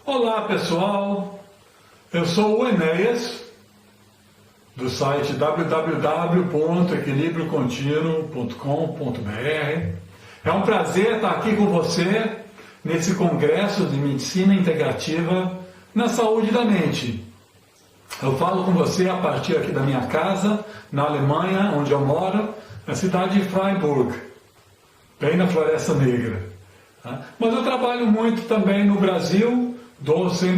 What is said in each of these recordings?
Olá pessoal, eu sou o Enéas, do site www.equilibriocontinuo.com.br. É um prazer estar aqui com você nesse congresso de medicina integrativa na saúde da mente. Eu falo com você a partir aqui da minha casa, na Alemanha, onde eu moro, na cidade de Freiburg, bem na Floresta Negra. Mas eu trabalho muito também no Brasil,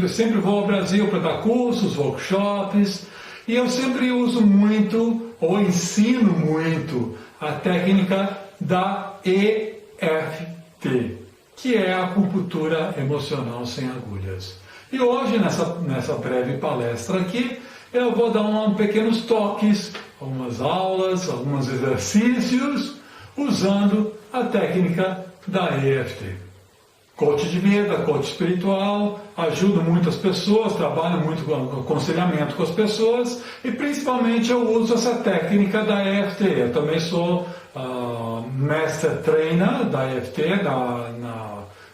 sempre vou ao Brasil para dar cursos, workshops, e eu sempre uso muito, ou ensino muito, a técnica da EFT, que é a acupuntura emocional sem agulhas. E hoje, nessa breve palestra aqui, eu vou dar pequenos toques, algumas aulas, alguns exercícios, usando a técnica da EFT. Coach de vida, coach espiritual, ajudo muitas pessoas, trabalho muito com aconselhamento com as pessoas e principalmente eu uso essa técnica da EFT. Eu também sou Master Trainer da EFT,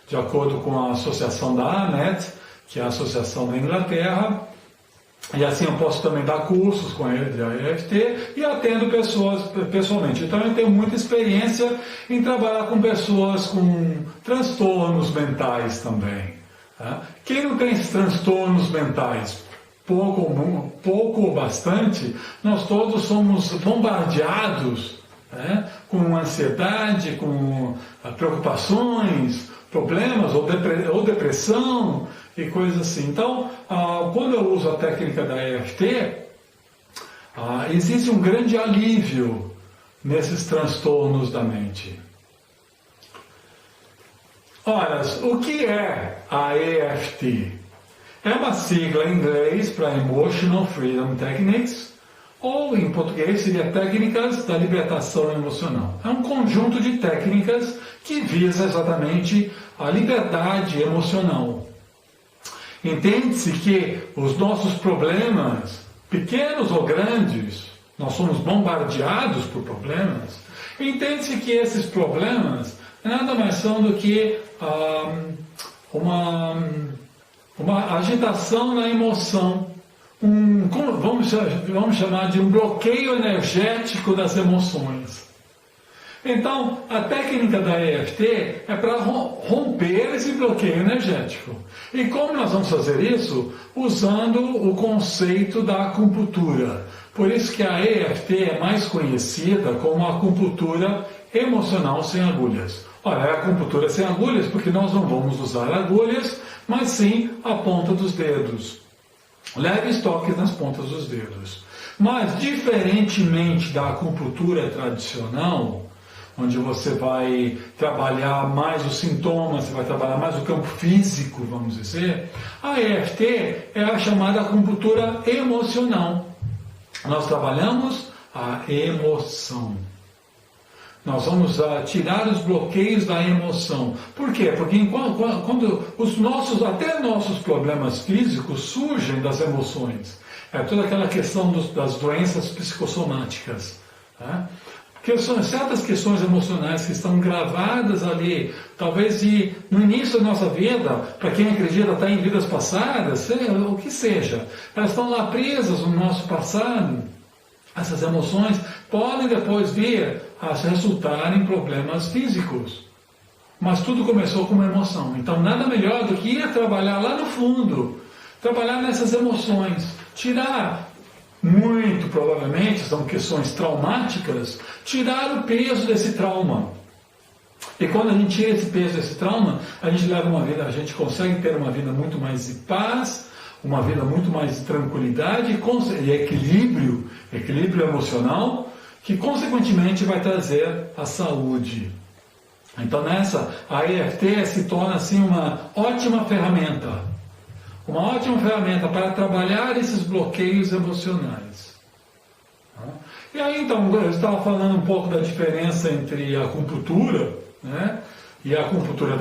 de acordo com a associação da ANET, que é a associação da Inglaterra, e assim eu posso também dar cursos com ele da EFT e atendo pessoas pessoalmente. Então eu tenho muita experiência em trabalhar com pessoas com transtornos mentais também. Tá? Quem não tem esses transtornos mentais, pouco ou bastante, nós todos somos bombardeados, né, com ansiedade, com preocupações, problemas ou depressão e coisas assim. Então, quando eu uso a técnica da EFT, existe um grande alívio nesses transtornos da mente. Ora, o que é a EFT? É uma sigla em inglês para Emotional Freedom Techniques, ou em português seria Técnicas da Libertação Emocional. É um conjunto de técnicas que visa exatamente a liberdade emocional. Entende-se que os nossos problemas, pequenos ou grandes, nós somos bombardeados por problemas, entende-se que esses problemas nada mais são do que uma agitação na emoção, vamos chamar de um bloqueio energético das emoções. Então, a técnica da EFT é para romper esse bloqueio energético. E como nós vamos fazer isso? Usando o conceito da acupuntura. Por isso que a EFT é mais conhecida como a acupuntura emocional sem agulhas. Ora, é a acupuntura sem agulhas porque nós não vamos usar agulhas, mas sim a ponta dos dedos. Leves toques nas pontas dos dedos. Mas, diferentemente da acupuntura tradicional, onde você vai trabalhar mais os sintomas, você vai trabalhar mais o campo físico, vamos dizer, a EFT é a chamada acupuntura emocional. Nós trabalhamos a emoção. Nós vamos tirar os bloqueios da emoção. Por quê? Porque quando até nossos problemas físicos surgem das emoções. É toda aquela questão das doenças psicossomáticas. Tá? Porque são certas questões emocionais que estão gravadas ali, talvez no início da nossa vida, para quem acredita até em vidas passadas, o que seja. Elas estão lá presas no nosso passado. Essas emoções podem depois vir a resultar em problemas físicos. Mas tudo começou com uma emoção. Então nada melhor do que ir trabalhar lá no fundo, trabalhar nessas emoções, tirar, muito provavelmente, são questões traumáticas, tirar o peso desse trauma. E quando a gente tira esse peso desse trauma, a gente consegue ter uma vida muito mais de paz, uma vida muito mais de tranquilidade e equilíbrio emocional, que consequentemente vai trazer a saúde. Então a EFT se torna assim uma ótima ferramenta. Uma ótima ferramenta para trabalhar esses bloqueios emocionais. E aí, então, eu estava falando um pouco da diferença entre a acupuntura, né, e a acupuntura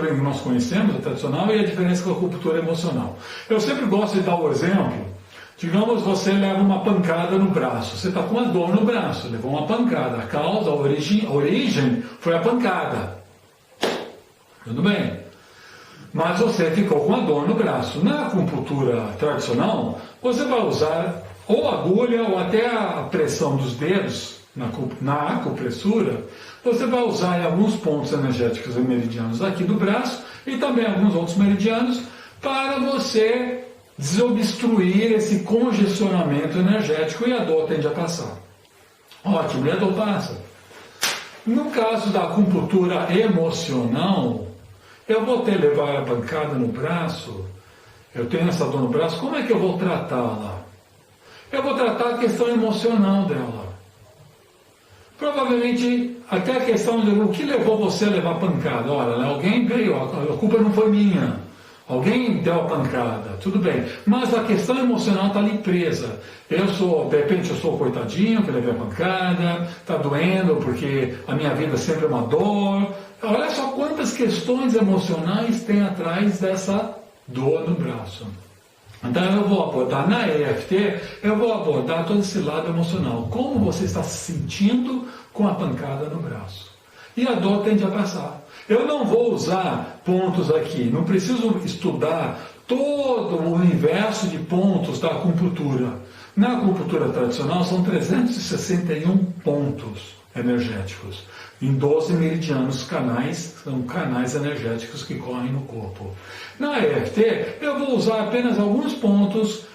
que nós conhecemos, a tradicional, e a diferença com a acupuntura emocional. Eu sempre gosto de dar o exemplo. Digamos, você leva uma pancada no braço. Você está com uma dor no braço, levou uma pancada. A causa, a origem foi a pancada. Tudo bem? mas você ficou com a dor no braço. Na acupuntura tradicional, você vai usar ou agulha ou até a pressão dos dedos na acupressura. Você vai usar em alguns pontos energéticos e meridianos aqui do braço e também alguns outros meridianos para você desobstruir esse congestionamento energético e a dor tende a passar. Ótimo, e a dor passa. No caso da acupuntura emocional, eu vou levar a pancada no braço, eu tenho essa dor no braço, como é que eu vou tratá-la? Eu vou tratar a questão emocional dela. Provavelmente, até a questão de o que levou você a levar a pancada. Olha, alguém veio, a culpa não foi minha. Alguém deu a pancada, tudo bem. Mas a questão emocional está ali presa. De repente eu sou o coitadinho que levei a pancada, está doendo porque a minha vida sempre é uma dor. Olha só quantas questões emocionais tem atrás dessa dor no braço. Então eu vou abordar na EFT, eu vou abordar todo esse lado emocional. Como você está se sentindo com a pancada no braço. E a dor tende a passar. Eu não vou usar pontos aqui, não preciso estudar todo o universo de pontos da acupuntura. Na acupuntura tradicional são 361 pontos energéticos, em 12 meridianos, são canais energéticos que correm no corpo. Na EFT, eu vou usar apenas alguns pontos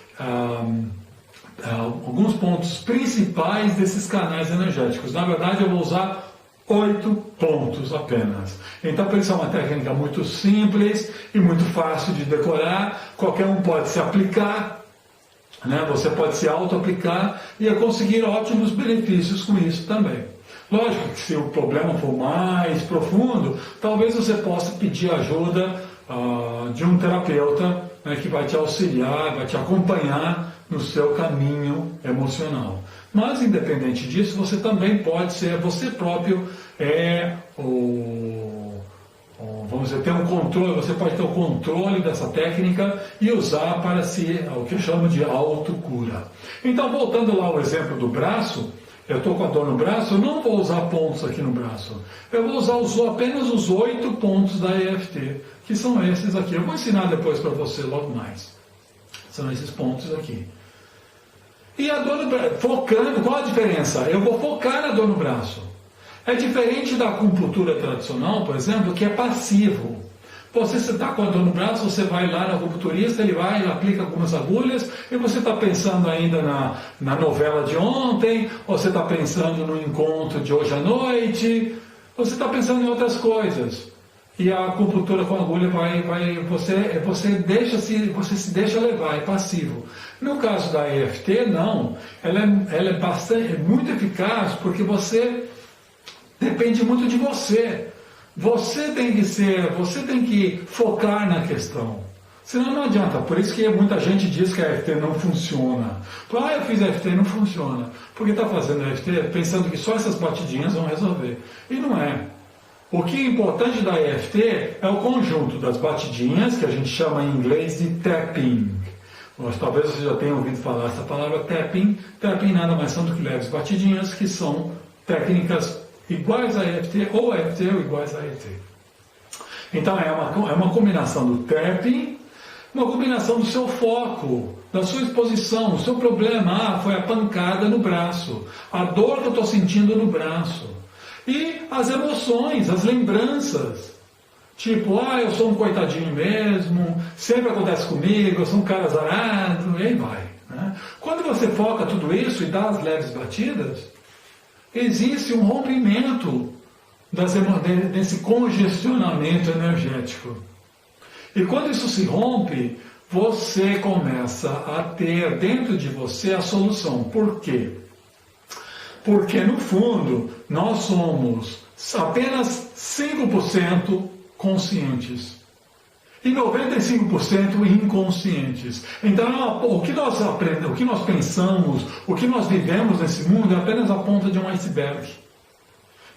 principais desses canais energéticos. Na verdade, eu vou usar 8 pontos apenas. Então, por isso é uma técnica muito simples e muito fácil de decorar. Qualquer um pode se aplicar, né? Você pode se auto-aplicar e conseguir ótimos benefícios com isso também. Lógico que se o problema for mais profundo, talvez você possa pedir ajuda de um terapeuta, né, que vai te auxiliar, vai te acompanhar no seu caminho emocional. Mas, independente disso, você também pode ser, você próprio vamos dizer, ter um controle, você pode ter o controle dessa técnica e usar para o que eu chamo de autocura. Então, voltando lá ao exemplo do braço, eu estou com a dor no braço, eu não vou usar pontos aqui no braço. Eu vou usar apenas os 8 pontos da EFT, que são esses aqui. Eu vou ensinar depois para você logo mais. São esses pontos aqui. E a dor no braço, focando, qual a diferença? Eu vou focar na dor no braço. É diferente da acupuntura tradicional, por exemplo, que é passivo. Você está com a dor no braço, você vai lá no acupunturista, ele aplica algumas agulhas, e você está pensando ainda na novela de ontem, ou você está pensando no encontro de hoje à noite, você está pensando em outras coisas. E a acupuntura com agulha você se deixa levar, é passivo. No caso da EFT, não. Ela é muito eficaz porque você depende muito de você. Você tem que focar na questão. Senão não adianta. Por isso que muita gente diz que a EFT não funciona. Eu fiz a EFT e não funciona. Porque está fazendo a EFT pensando que só essas batidinhas vão resolver. E não é. O que é importante da EFT é o conjunto das batidinhas, que a gente chama em inglês de tapping. Talvez você já tenha ouvido falar essa palavra tapping. Tapping nada mais são do que leves batidinhas, que são técnicas iguais a EFT ou EFT ou iguais a EFT. Então é uma combinação do tapping, uma combinação do seu foco, da sua exposição, o seu problema. Foi a pancada no braço, a dor que eu estou sentindo no braço. E as emoções, as lembranças. Tipo, eu sou um coitadinho mesmo, sempre acontece comigo, eu sou um cara azarado, e aí vai. Né? Quando você foca tudo isso e dá as leves batidas, existe um rompimento desse congestionamento energético. E quando isso se rompe, você começa a ter dentro de você a solução. Por quê? Porque, no fundo, nós somos apenas 5% conscientes e 95% inconscientes. Então, o que nós aprendemos, o que nós pensamos, o que nós vivemos nesse mundo é apenas a ponta de um iceberg.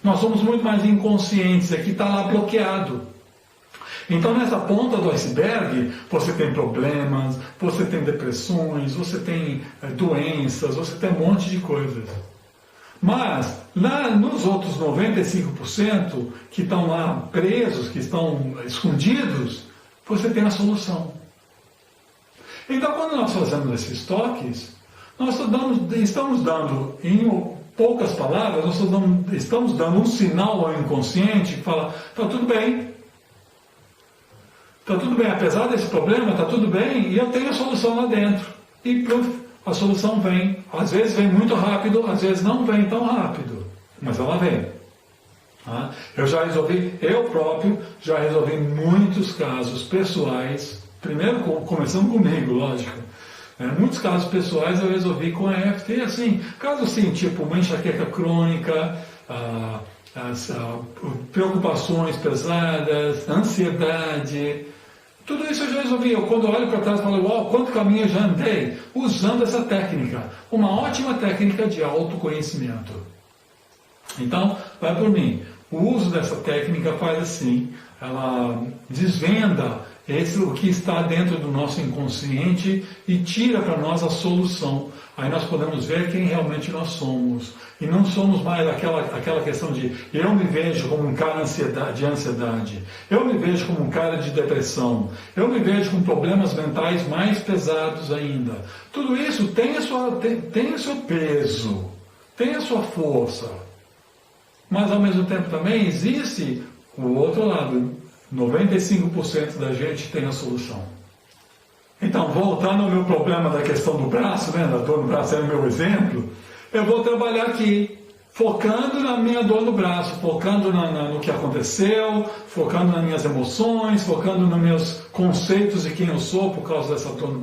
Nós somos muito mais inconscientes, aqui está lá bloqueado. Então, nessa ponta do iceberg, você tem problemas, você tem depressões, você tem doenças, você tem um monte de coisas. Mas, lá nos outros 95% que estão lá presos, que estão escondidos, você tem a solução. Então, quando nós fazemos esses toques, nós estamos dando, em poucas palavras, nós estamos dando um sinal ao inconsciente que fala, está tudo bem, apesar desse problema, está tudo bem, e eu tenho a solução lá dentro. E a solução vem. Às vezes vem muito rápido, às vezes não vem tão rápido, mas ela vem. Eu próprio já resolvi muitos casos pessoais, primeiro começando comigo, lógico. Muitos casos pessoais eu resolvi com a EFT, assim, casos assim, tipo uma enxaqueca crônica, preocupações pesadas, ansiedade, tudo isso eu já resolvi. Quando eu olho para trás, eu falo, uau, quanto caminho eu já andei usando essa técnica, uma ótima técnica de autoconhecimento. Então, vai por mim. O uso dessa técnica faz assim, ela desvenda o que está dentro do nosso inconsciente e tira para nós a solução. Aí nós podemos ver quem realmente nós somos. E não somos mais aquela questão de eu me vejo como um cara de ansiedade, eu me vejo como um cara de depressão, eu me vejo com problemas mentais mais pesados ainda. Tudo isso tem o seu peso, tem a sua força. Mas ao mesmo tempo também existe o outro lado. 95% da gente tem a solução. Então, voltando ao meu problema da questão do braço, da dor no braço é o meu exemplo, eu vou trabalhar aqui, focando na minha dor no braço, focando no que aconteceu, focando nas minhas emoções, focando nos meus conceitos de quem eu sou por causa dessa dor,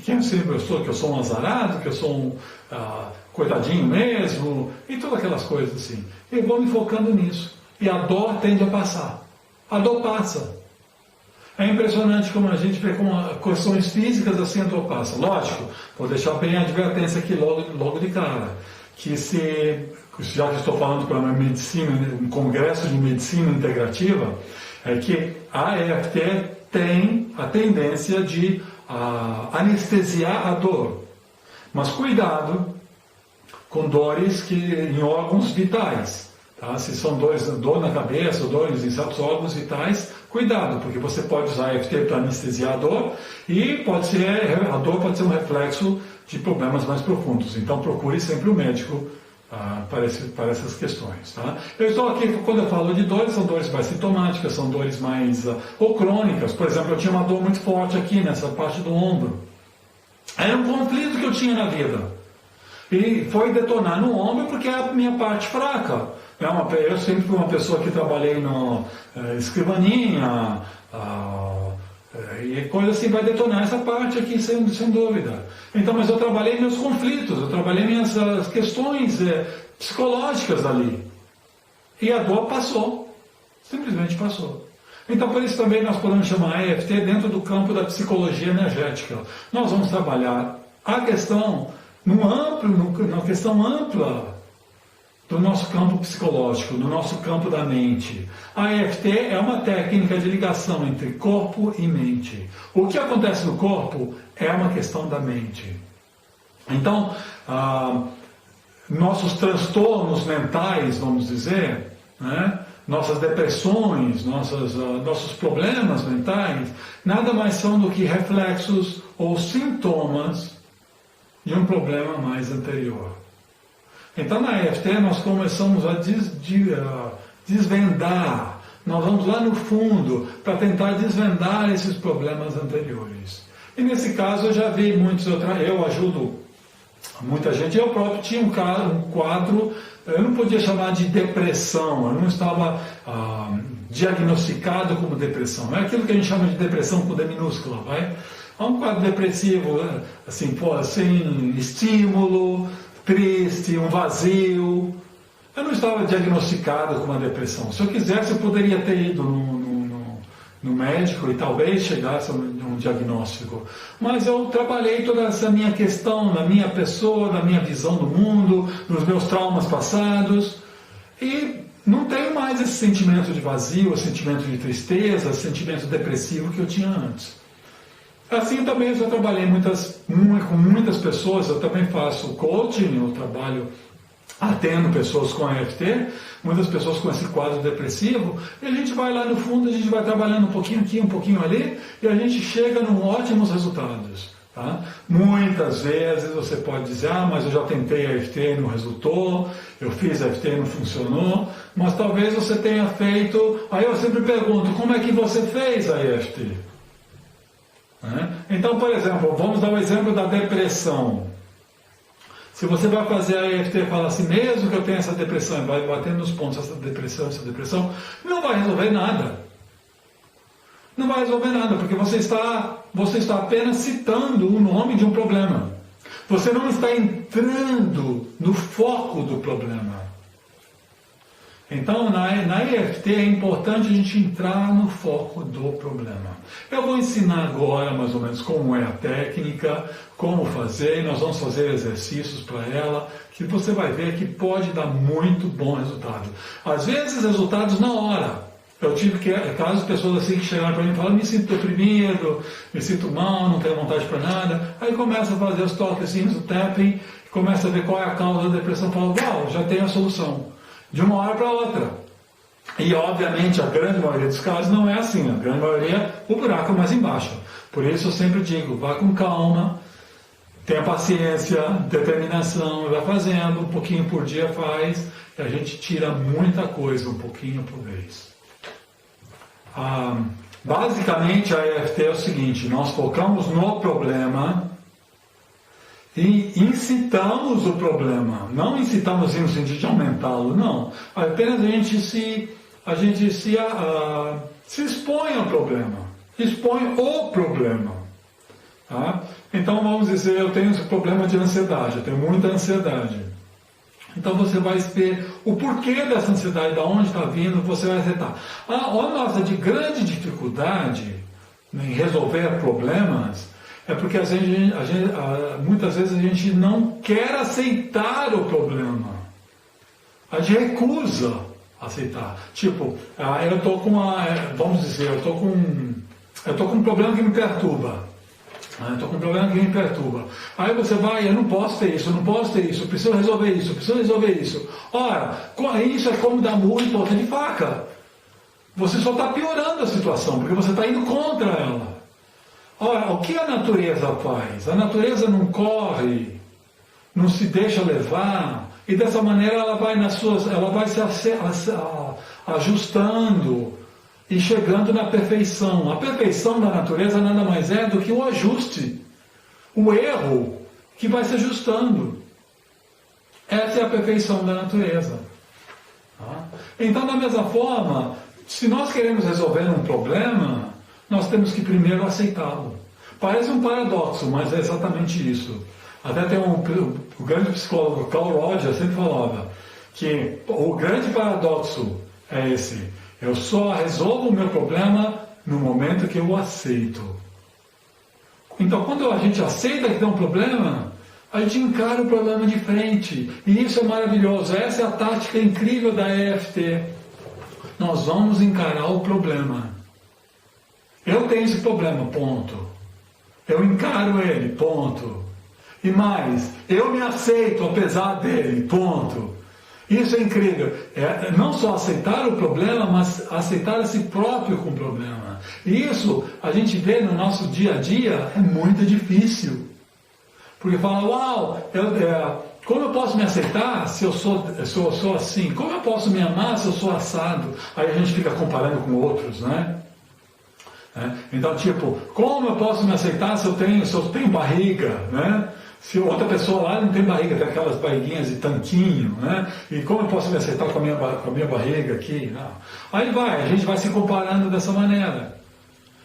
quem eu sou, que eu sou um azarado, que eu sou um coitadinho mesmo, e todas aquelas coisas assim. Eu vou me focando nisso. E a dor tende a passar. A dor passa. É impressionante como a gente vê com questões físicas assim a dor passa. Lógico, vou deixar bem a advertência aqui logo de cara, que já que estou falando para uma medicina, um congresso de medicina integrativa, é que a EFT tem a tendência de anestesiar a dor. Mas cuidado com dores em órgãos vitais. Se são dor na cabeça ou dores em certos órgãos vitais, cuidado, porque você pode usar a EFT para anestesiar a dor e a dor pode ser um reflexo de problemas mais profundos. Então procure sempre o médico para essas questões. Eu estou aqui, quando eu falo de dores, são dores mais sintomáticas, são dores mais ou crônicas. Por exemplo, eu tinha uma dor muito forte aqui nessa parte do ombro. Era um conflito que eu tinha na vida. E foi detonar no ombro porque é a minha parte fraca. Eu sempre fui uma pessoa que trabalhei na escrivaninha, e coisa assim vai detonar essa parte aqui, sem dúvida. Então, mas eu trabalhei meus conflitos, eu trabalhei minhas questões psicológicas ali. E a dor passou, simplesmente passou. Então, por isso também nós podemos chamar a EFT dentro do campo da psicologia energética. Nós vamos trabalhar a questão na questão ampla do nosso campo psicológico, do nosso campo da mente. A EFT é uma técnica de ligação entre corpo e mente. O que acontece no corpo é uma questão da mente. Então, nossos transtornos mentais, vamos dizer, nossas depressões, nossos problemas mentais, nada mais são do que reflexos ou sintomas de um problema mais anterior. Então, na EFT, nós começamos a desvendar, nós vamos lá no fundo para tentar desvendar esses problemas anteriores. E nesse caso, eu já vi eu ajudo muita gente. Eu próprio tinha um quadro, eu não podia chamar de depressão, eu não estava diagnosticado como depressão. É aquilo que a gente chama de depressão com D minúscula, vai? É um quadro depressivo, assim, sem estímulo, triste, um vazio. Eu não estava diagnosticado com uma depressão. Se eu quisesse, eu poderia ter ido no médico e talvez chegasse a um diagnóstico. Mas eu trabalhei toda essa minha questão na minha pessoa, na minha visão do mundo, nos meus traumas passados, e não tenho mais esse sentimento de vazio, esse sentimento de tristeza, esse sentimento depressivo que eu tinha antes. Assim também eu trabalhei com muitas pessoas, eu também faço coaching, eu trabalho atendo pessoas com EFT, muitas pessoas com esse quadro depressivo, e a gente vai lá no fundo, a gente vai trabalhando um pouquinho aqui, um pouquinho ali, e a gente chega em ótimos resultados. Tá? Muitas vezes você pode dizer, mas eu já tentei EFT e não resultou, eu fiz EFT e não funcionou, mas talvez você tenha feito, aí eu sempre pergunto, como é que você fez a EFT? Então, por exemplo, vamos dar o exemplo da depressão. Se você vai fazer a EFT e fala assim, mesmo que eu tenha essa depressão, vai batendo nos pontos essa depressão, não vai resolver nada. Não vai resolver nada, porque você está apenas citando o nome de um problema. Você não está entrando no foco do problema. Então, na EFT é importante a gente entrar no foco do problema. Eu vou ensinar agora, mais ou menos, como é a técnica, como fazer, e nós vamos fazer exercícios para ela, que você vai ver que pode dar muito bom resultado. Às vezes, resultados na hora. Eu tive casos de pessoas assim que chegaram para mim e falaram, me sinto deprimido, me sinto mal, não tenho vontade para nada. Aí começa a fazer os toquezinhos, o tapping, começa a ver qual é a causa da depressão, fala, uau, já tenho a solução. De uma hora para outra. E obviamente a grande maioria dos casos não é assim, a grande maioria o buraco é mais embaixo. Por isso eu sempre digo, vá com calma, tenha paciência, determinação, vai fazendo, um pouquinho por dia faz, e a gente tira muita coisa, um pouquinho por vez. Basicamente a EFT é o seguinte, nós focamos no problema e incitamos o problema, não incitamos no sentido de aumentá-lo, não. Apenas a gente se expõe ao problema, expõe o problema. Tá? Então vamos dizer, eu tenho esse problema de ansiedade, eu tenho muita ansiedade. Então você vai ver o porquê dessa ansiedade, de onde está vindo, você vai aceitar. A nossa de grande dificuldade em resolver problemas é porque muitas vezes a gente não quer aceitar o problema. A gente recusa aceitar. Tipo, eu estou com vamos dizer, eu estou com um problema que me perturba. Estou com um problema que me perturba. Aí você vai, eu não posso ter isso, eu preciso resolver isso. Ora, isso é como dar murro em ponta de faca. Você só está piorando a situação, porque você está indo contra ela. Ora, o que a natureza faz? A natureza não corre, não se deixa levar, e dessa maneira ela vai se ajustando e chegando na perfeição. A perfeição da natureza nada mais é do que o ajuste, o erro que vai se ajustando. Essa é a perfeição da natureza. Então, da mesma forma, se nós queremos resolver um problema, nós temos que primeiro aceitá-lo. Parece um paradoxo, mas é exatamente isso. Até tem o grande psicólogo Carl Rogers sempre falava que o grande paradoxo é esse: eu só resolvo o meu problema no momento que eu o aceito. Então, quando a gente aceita que tem um problema, a gente encara o problema de frente. E isso é maravilhoso. Essa é a tática incrível da EFT. Nós vamos encarar o problema. Eu tenho esse problema, ponto. Eu encaro ele, ponto. E mais, eu me aceito apesar dele, ponto. Isso é incrível. Não só aceitar o problema, mas aceitar a si próprio com o problema. E isso a gente vê no nosso dia a dia, é muito difícil. Porque fala, uau, como eu posso me aceitar se eu sou assim? Como eu posso me amar se eu sou assado? Aí a gente fica comparando com outros, né? Então, tipo, como eu posso me aceitar se eu tenho barriga, né? Se outra pessoa lá não tem barriga, tem aquelas barriguinhas de tanquinho, né? E como eu posso me aceitar com a minha barriga aqui? Não. Aí a gente vai se comparando dessa maneira.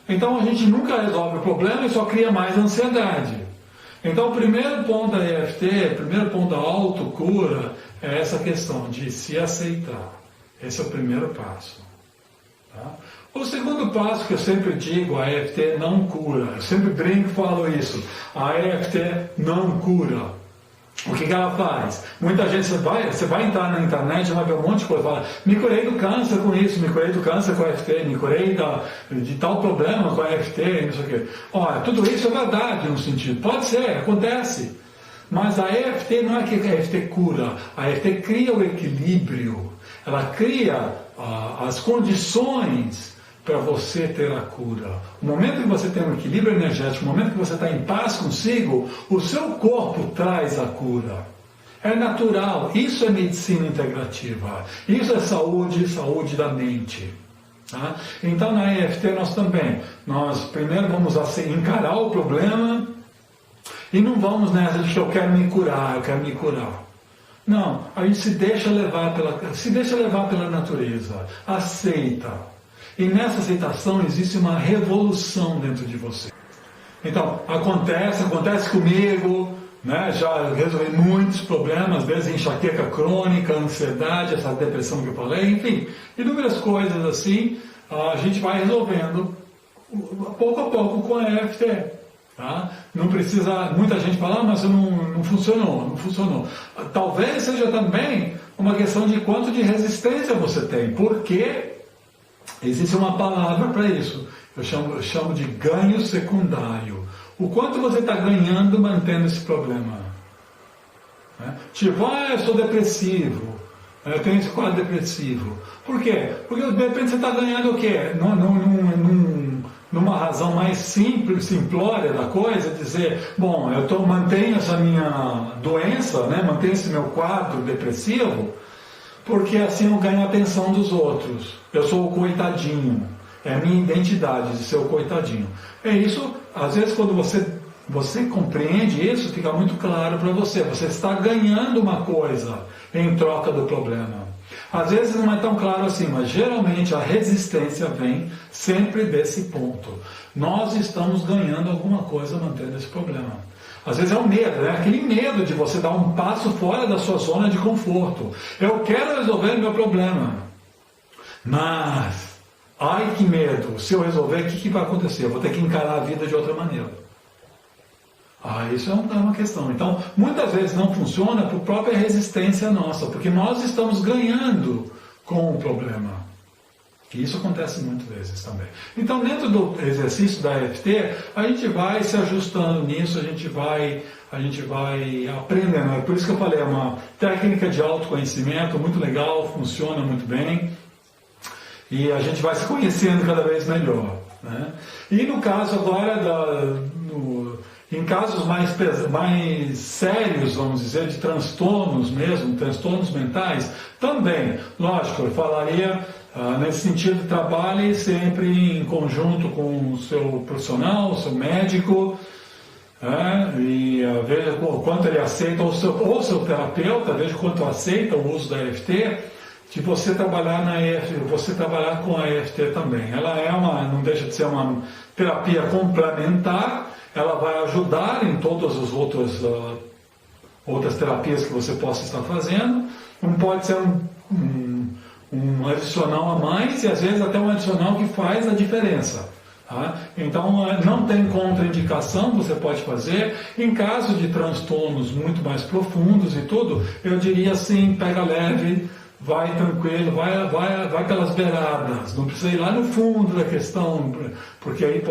Então a gente nunca resolve o problema e só cria mais ansiedade. Então o primeiro ponto da EFT, o primeiro ponto da autocura é essa questão de se aceitar. Esse é o primeiro passo. Tá? O segundo passo que eu sempre digo, a EFT não cura. Eu sempre brinco e falo isso. A EFT não cura. O que ela faz? Muita gente, você vai entrar na internet e vai ver um monte de coisa. Fala, me curei do câncer com isso, me curei do câncer com a EFT, me curei de tal problema com a EFT, não sei o quê. Olha, tudo isso é verdade no sentido. Pode ser, acontece. Mas a EFT não é que a EFT cura, a EFT cria o equilíbrio, ela cria as condições para você ter a cura. O momento que você tem um equilíbrio energético, o momento que você está em paz consigo, o seu corpo traz a cura. É natural, isso é medicina integrativa, isso é saúde, saúde da mente. Tá? Então na EFT nós primeiro vamos encarar o problema e não vamos nessa de que eu quero me curar. Não, a gente se deixa levar pela natureza, aceita. E nessa aceitação existe uma revolução dentro de você. Então, acontece comigo, né? Já resolvi muitos problemas, desde enxaqueca crônica, ansiedade, essa depressão que eu falei, enfim, inúmeras coisas assim, a gente vai resolvendo pouco a pouco com a EFT. Tá? Não precisa, muita gente fala, mas não funcionou. Talvez seja também uma questão de quanto de resistência você tem, porque existe uma palavra para isso, eu chamo de ganho secundário. O quanto você está ganhando mantendo esse problema. Né? Tipo, eu sou depressivo, eu tenho esse quadro depressivo. Por quê? Porque de repente você está ganhando o quê? Numa razão mais simples, simplória da coisa, dizer, bom, mantenho essa minha doença, né? Mantenho esse meu quadro depressivo, porque assim eu ganho a atenção dos outros. Eu sou o coitadinho. É a minha identidade de ser o coitadinho. É isso, às vezes quando você compreende isso, fica muito claro para você. Você está ganhando uma coisa em troca do problema. Às vezes não é tão claro assim, mas geralmente a resistência vem sempre desse ponto. Nós estamos ganhando alguma coisa mantendo esse problema. Às vezes é o medo, né? Aquele medo de você dar um passo fora da sua zona de conforto. Eu quero resolver meu problema, mas, ai que medo, se eu resolver, o que vai acontecer? Eu vou ter que encarar a vida de outra maneira. Isso é uma questão. Então, muitas vezes não funciona por própria resistência nossa, porque nós estamos ganhando com o problema. E isso acontece muitas vezes também. Então, dentro do exercício da EFT, a gente vai se ajustando nisso, a gente vai aprendendo. É por isso que eu falei, é uma técnica de autoconhecimento muito legal, funciona muito bem. E a gente vai se conhecendo cada vez melhor. Né? E no caso agora, em casos mais sérios, vamos dizer, de transtornos mesmo, transtornos mentais, também, lógico, eu falaria, nesse sentido, trabalhe sempre em conjunto com o seu profissional, o seu médico, e veja o quanto ele aceita, ou seu terapeuta, veja o quanto aceita o uso da EFT, de você trabalhar com a EFT também. Ela não deixa de ser uma terapia complementar, ela vai ajudar em todas as outras terapias que você possa estar fazendo. Não pode ser um adicional a mais, e às vezes até um adicional que faz a diferença. Tá? Então, não tem contraindicação, você pode fazer. Em caso de transtornos muito mais profundos e tudo, eu diria assim, pega leve, vai tranquilo, vai pelas beiradas, não precisa ir lá no fundo da questão, porque aí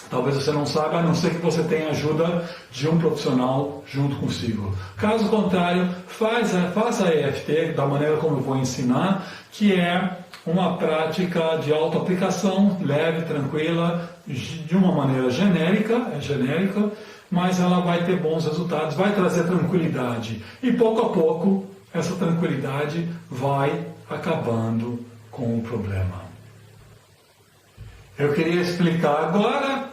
talvez você não saiba, a não ser que você tenha ajuda de um profissional junto consigo. Caso contrário, faça a EFT da maneira como eu vou ensinar, que é uma prática de autoaplicação, leve, tranquila, de uma maneira genérica, mas ela vai ter bons resultados, vai trazer tranquilidade. E pouco a pouco, essa tranquilidade vai acabando com o problema. Eu queria explicar agora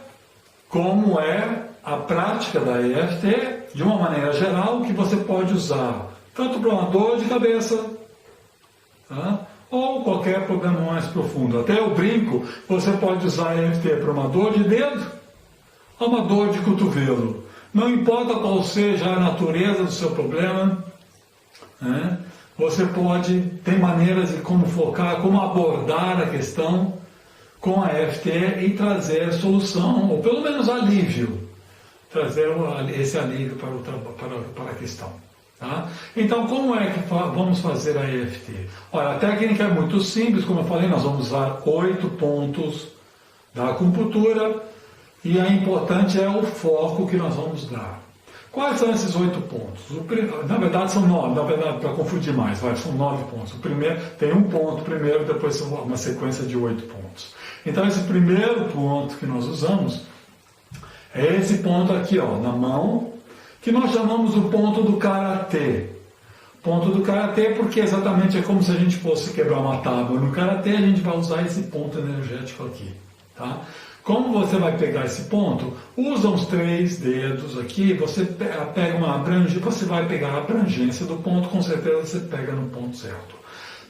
como é a prática da EFT, de uma maneira geral, que você pode usar tanto para uma dor de cabeça, tá? Ou qualquer problema mais profundo. Até eu brinco, você pode usar a EFT para uma dor de dedo ou uma dor de cotovelo. Não importa qual seja a natureza do seu problema, né? Você tem maneiras de como focar, como abordar a questão com a EFT e trazer solução, ou pelo menos alívio, trazer esse alívio para a questão. Tá? Então, como é que vamos fazer a EFT? Olha, a técnica é muito simples, como eu falei, nós vamos usar 8 pontos da acupuntura, e a importante é o foco que nós vamos dar. Quais são esses 8 pontos? Na verdade são 9, na verdade, para confundir mais, são 9 pontos. O primeiro tem um ponto primeiro, depois uma sequência de 8 pontos. Então esse primeiro ponto que nós usamos é esse ponto aqui, ó, na mão, que nós chamamos o ponto do karatê. Ponto do karatê porque exatamente é como se a gente fosse quebrar uma tábua. No karatê a gente vai usar esse ponto energético aqui, tá? Como você vai pegar esse ponto? Usa os 3 dedos aqui, você pega uma abrangência, você vai pegar a abrangência do ponto, com certeza você pega no ponto certo.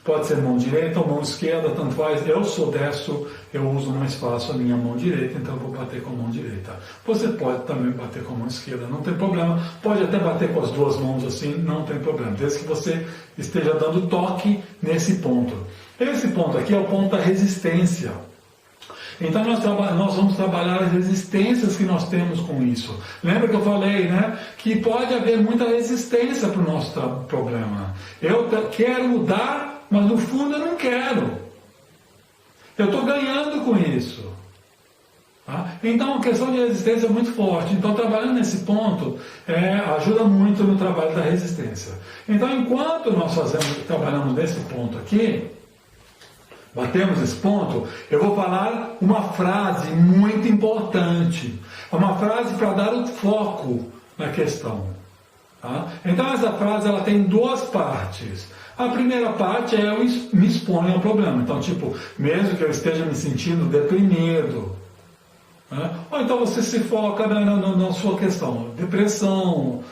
Pode ser mão direita ou mão esquerda, tanto faz. Eu sou destro, eu uso mais fácil a minha mão direita, então eu vou bater com a mão direita. Você pode também bater com a mão esquerda, não tem problema. Pode até bater com as 2 mãos assim, não tem problema. Desde que você esteja dando toque nesse ponto. Esse ponto aqui é o ponto da resistência. Então nós vamos trabalhar as resistências que nós temos com isso. Lembra que eu falei, né? Que pode haver muita resistência para o nosso problema. Eu quero mudar, mas no fundo eu não quero. Eu estou ganhando com isso. Tá? Então a questão de resistência é muito forte. Então trabalhando nesse ponto ajuda muito no trabalho da resistência. Então enquanto nós trabalhamos nesse ponto aqui, batemos esse ponto, eu vou falar uma frase muito importante. É uma frase para dar o foco na questão. Tá? Então essa frase ela tem 2 partes. A primeira parte é eu me exponho ao problema. Então, tipo, mesmo que eu esteja me sentindo deprimido, né? Ou então você se foca na sua questão, depressão,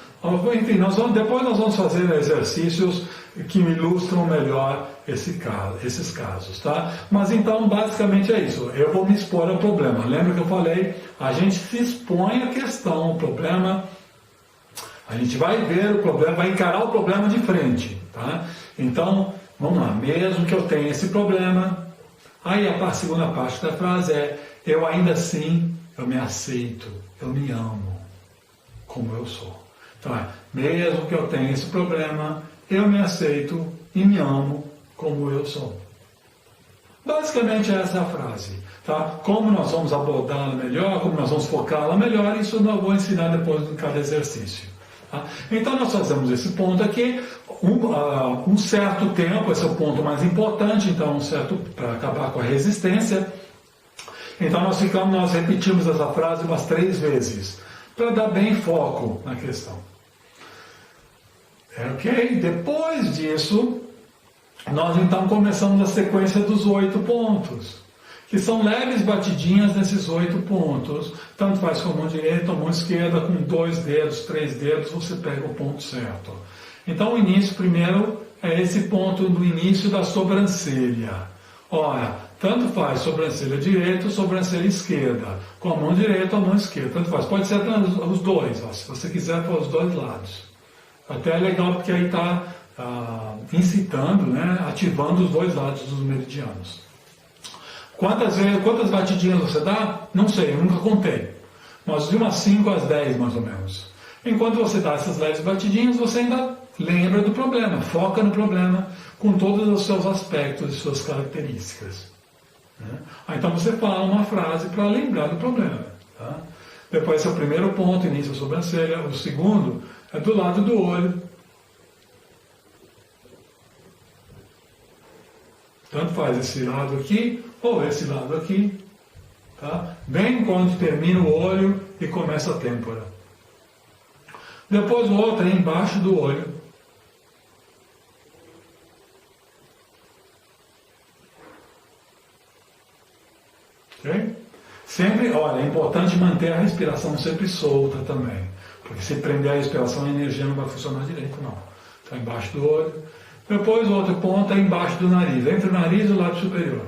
enfim, depois nós vamos fazer exercícios que me ilustram melhor esses casos, tá? Mas então, basicamente é isso. Eu vou me expor ao problema. Lembra que eu falei? A gente se expõe à questão, o problema. A gente vai ver o problema, vai encarar o problema de frente, tá? Então, vamos lá. Mesmo que eu tenha esse problema, aí a segunda parte da frase é: eu ainda assim, eu me aceito, eu me amo como eu sou. Então, mesmo que eu tenha esse problema, eu me aceito e me amo como eu sou. Basicamente essa é a frase. Tá? Como nós vamos abordá-la melhor, como nós vamos focá-la melhor, isso eu vou ensinar depois de cada exercício. Tá? Então nós fazemos esse ponto aqui, um certo tempo, esse é o ponto mais importante, então para acabar com a resistência. Então nós repetimos essa frase umas 3 vezes, para dar bem foco na questão. Ok? Depois disso, nós então começamos a sequência dos 8 pontos, que são leves batidinhas nesses 8 pontos. Tanto faz com a mão direita ou mão esquerda, com 2 dedos, 3 dedos, você pega o ponto certo. Então o início primeiro é esse ponto do início da sobrancelha. Ora, tanto faz sobrancelha direita ou sobrancelha esquerda, com a mão direita ou a mão esquerda, tanto faz. Pode ser os dois, se você quiser, para os 2 lados. Até é legal porque aí está incitando, né, ativando os 2 lados dos meridianos. Quantas batidinhas você dá? Não sei, eu nunca contei. Mas de umas 5 às 10 mais ou menos. Enquanto você dá essas leves batidinhas, você ainda lembra do problema, foca no problema com todos os seus aspectos e suas características. Né? Então você fala uma frase para lembrar do problema. Tá? Depois esse é o primeiro ponto, início da sobrancelha. O segundo é do lado do olho. Tanto faz esse lado aqui ou esse lado aqui. Tá? Bem quando termina o olho e começa a têmpora. Depois o outro é embaixo do olho. Ok? Sempre, olha, é importante manter a respiração sempre solta também. Porque se prender a respiração, a energia não vai funcionar direito, não. Então, embaixo do olho. Depois, o outro ponto é embaixo do nariz, entre o nariz e o lábio superior.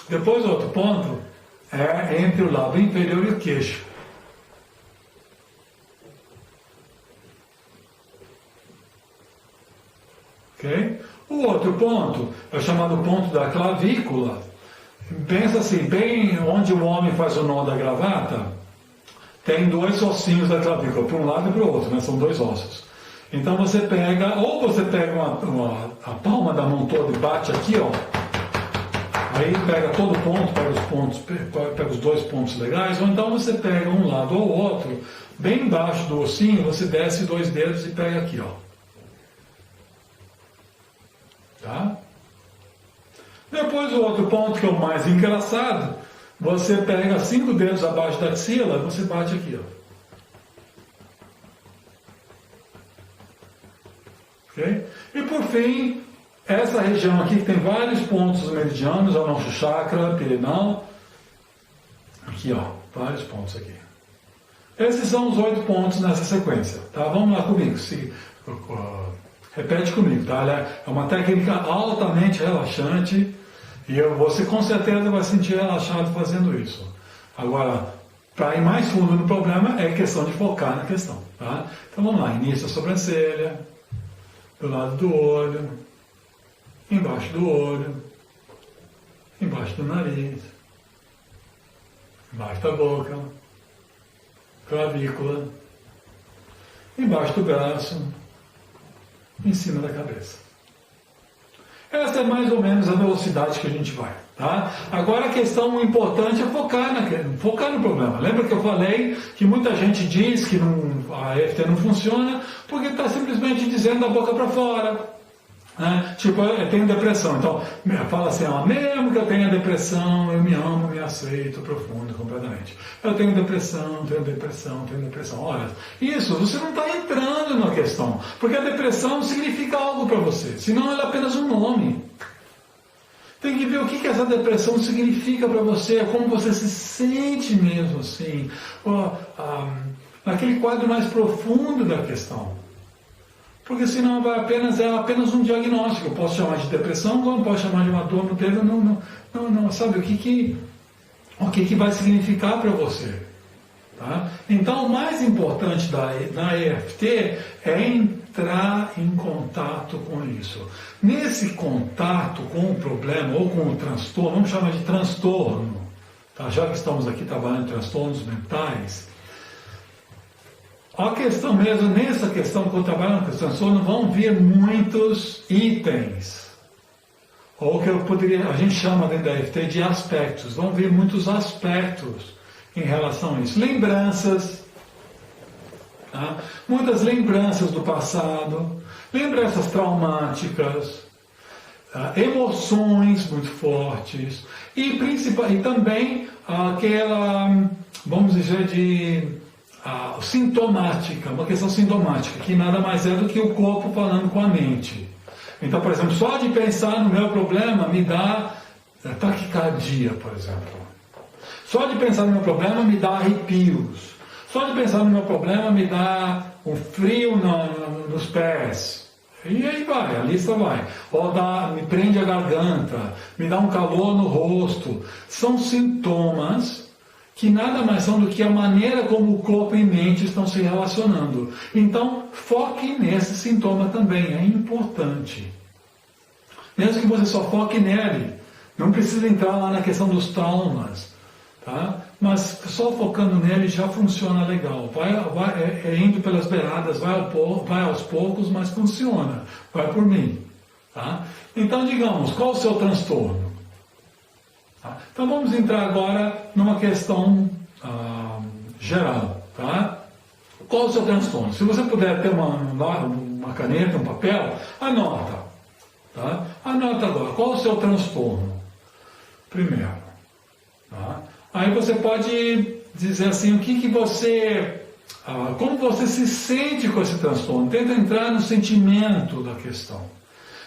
Depois, o outro ponto é entre o lábio inferior e o queixo. Ok? O outro ponto é o chamado ponto da clavícula. Pensa assim, bem onde o homem faz o nó da gravata, tem 2 ossinhos da clavícula, para um lado e para o outro, né? São 2 ossos. Então você pega, ou você pega a palma da mão toda e bate aqui, ó, Aí pega todo ponto, pega os dois pontos legais, ou então você pega um lado ou outro, bem embaixo do ossinho, você desce 2 dedos e pega aqui, ó. Tá? Depois o outro ponto, que é o mais engraçado, você pega 5 dedos abaixo da axila, você bate aqui, ó. Ok? E por fim, essa região aqui que tem vários pontos meridianos, o nosso chakra, pineal, aqui ó, vários pontos aqui. Esses são os 8 pontos nessa sequência, tá? Vamos lá comigo, repete comigo, tá? É uma técnica altamente relaxante e você com certeza vai se sentir relaxado fazendo isso. Agora, para ir mais fundo no problema, é questão de focar na questão, tá? Então vamos lá, início da sobrancelha, do lado do olho, embaixo do olho, embaixo do nariz, embaixo da boca, clavícula, embaixo do braço, em cima da cabeça. Essa é mais ou menos a velocidade que a gente vai, tá? Agora a questão importante é focar no problema. Lembra que eu falei que muita gente diz que a EFT não funciona porque está simplesmente dizendo da boca para fora. Né? Tipo, eu tenho depressão, então fala assim, ó, mesmo que eu tenha depressão, eu me amo, me aceito profundo, completamente. Eu tenho depressão. Olha, isso, você não está entrando na questão, porque a depressão significa algo para você, senão ela é apenas um nome. Tem que ver o que essa depressão significa para você, como você se sente mesmo assim, naquele quadro mais profundo da questão. Porque senão é apenas um diagnóstico. Eu posso chamar de depressão, como posso chamar de uma dor no peito, não, sabe o que vai significar para você. Tá? Então o mais importante da EFT é entrar em contato com isso. Nesse contato com o problema ou com o transtorno, vamos chamar de transtorno, tá? Já que estamos aqui trabalhando em transtornos mentais, a questão mesmo, nessa questão que eu trabalho com transtorno, vão vir muitos itens, ou que a gente chama dentro da EFT de aspectos, vão vir muitos aspectos em relação a isso. Lembranças, tá? Muitas lembranças do passado, lembranças traumáticas, tá? Emoções muito fortes, e também aquela, vamos dizer, sintomática, uma questão sintomática, que nada mais é do que o corpo falando com a mente. Então, por exemplo, só de pensar no meu problema me dá taquicardia, por exemplo. Só de pensar no meu problema me dá arrepios. Só de pensar no meu problema me dá um frio nos pés. E aí vai, a lista vai. Ou me prende a garganta, me dá um calor no rosto. São sintomas que nada mais são do que a maneira como o corpo e mente estão se relacionando. Então, foque nesse sintoma também, é importante. Mesmo que você só foque nele, não precisa entrar lá na questão dos traumas, tá? Mas só focando nele já funciona legal. Vai indo pelas beiradas, vai aos poucos, mas funciona. Vai por mim, tá? Então, digamos, qual o seu transtorno? Então vamos entrar agora numa questão geral, tá? Qual o seu transtorno? Se você puder ter uma caneta, um papel, anota, tá? Anota agora, qual o seu transtorno? Primeiro, tá? Aí você pode dizer assim, como você se sente com esse transtorno? Tenta entrar no sentimento da questão.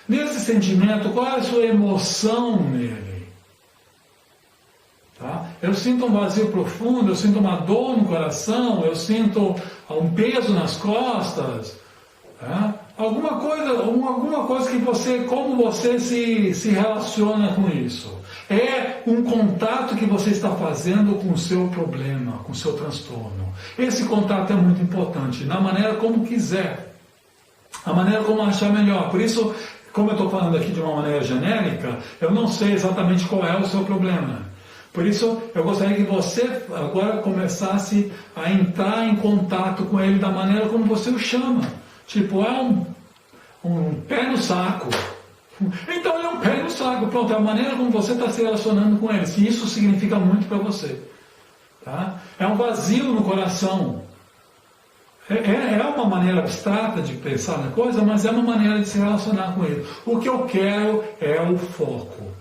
Nesse sentimento, qual é a sua emoção nele? Tá? Eu sinto um vazio profundo, eu sinto uma dor no coração, eu sinto um peso nas costas, tá? Alguma coisa que como você se relaciona com isso. É um contato que você está fazendo com o seu problema, com o seu transtorno. Esse contato é muito importante, na maneira como quiser, a maneira como achar melhor. Por isso, como eu estou falando aqui de uma maneira genérica, eu não sei exatamente qual é o seu problema. Por isso, eu gostaria que você agora começasse a entrar em contato com ele da maneira como você o chama. Tipo, um pé no saco, Então ele é um pé no saco, pronto, é a maneira como você está se relacionando com eles, e isso significa muito para você. Tá? É um vazio no coração. É uma maneira abstrata de pensar na coisa, mas é uma maneira de se relacionar com ele. O que eu quero é o foco.